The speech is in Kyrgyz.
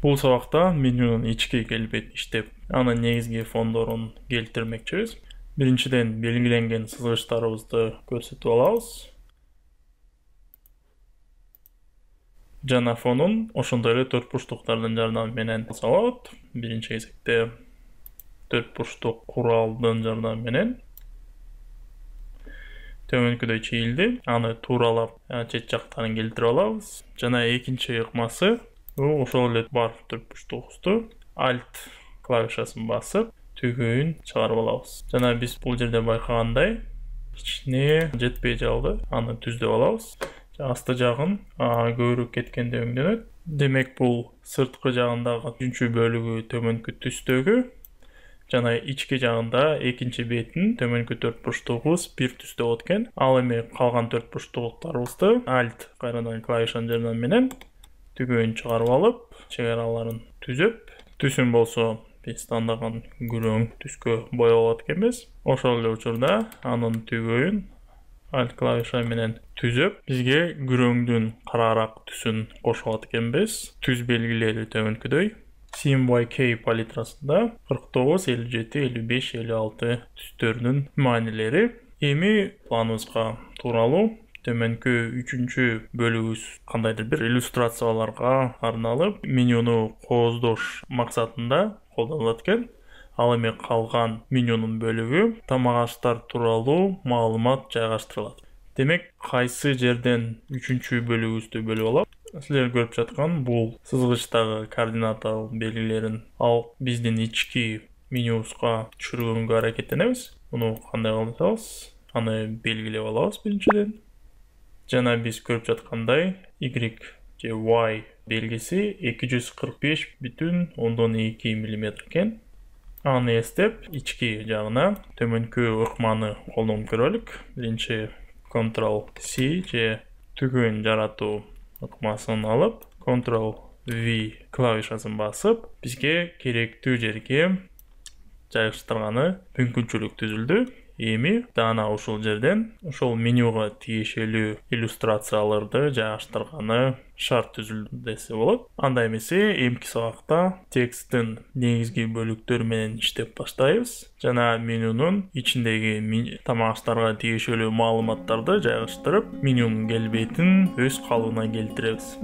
Бул сабакта менюнун ички келбетин иштеп, анын негизги фондорун келтирмекчибиз. Биринчиден белгиленген сызгычтарыбызды көрсөтүп алабыз. Жана фонун ошондой эле төрт бурчтуктардын жардамы менен болот. Биринчи кезекте төрт бурчтук куралдын жардамы менен төмөнкүдөй чийилди. Аны тууралап чет жактарын келтирип алабыз. Жана экинчи ыкмасы ошол эле бар төрт бурчтугубузду Alt клавишасын басып түгөйүн чыгарып алабыз. Жана биз бул жерде байкагандай ичине жетпей жалды, аны түздөп алабыз. Асты жагын көбүрөөк кеткенде өңдөнөт. Демек бул сырткы жагындагы үчүнчү бөлүгү төмөнкү түстөгү, жана ички жагында экинчи бетин төмөнкү төрт бурчтугубуз бир түстө болот экен. Ал эми калган төрт бурчтуктарыбызды Alt кайрадан клавишанын жардамы менен түгөйүн чыгарып алып, чегараларын түзөп, түсүн болсо биз тандаган күрөң түскө боёп алат экенбиз. Ошол эле учурда анын түгөйүн Alt клавиша менен түзөп, бизге күрөңдүн карараак түсүн кошуп алат экенбиз. Түз белгилери төмөнкүдөй. CMYK палитрасында 49, 57, 55, 56 түстөрүнүн маанилери. Эми планыбызга тууралуу төмөнкү үчүнчү бөлүгүбүз кандайдыр бир иллюстрацияларга арналып, менюну кооздош максатында колдонулат экен. Ал эми калган менюнун бөлүгү тамак аштар тууралуу маалымат жайгаштырылат. Демек, кайсы жерден үчүнчү бөлүгүбүздү бөлүп алып, силер көрүп жаткан бул сызгычтагы координата белгилерин алып биздин ички менюбузга түшүргөнгө аракеттенебиз. Муну кандай кылып атабыз? Аны белгилеп алабыз биринчиден. Жана биз көрүп жаткандай Y же Y белгиси 245,2 мм экен. Аны эстеп, ички жагына төмөнкү ыкманы колдонуп көрөлүк. Биринчи Ctrl+C же түгөйүн жаратуу ыкмасын алып, Ctrl+V клавишасын басып, бизге керектүү жерге жайгаштырганы мүмкүнчүлүк түзүлдү. Эми дана ушул жерден ошол менюга тиешелүү иллюстрацияларды жайгаштырганы шарт түзүлдү десе болот. Анда эмесе эмки сабакта тексттин негизги бөлүктөрү менен иштеп баштайбыз. Жана менюнун ичиндеги тамак аштарга тиешелүү маалыматтарды жайгаштырып, менюнун келбетин өз калыбына келтиребиз.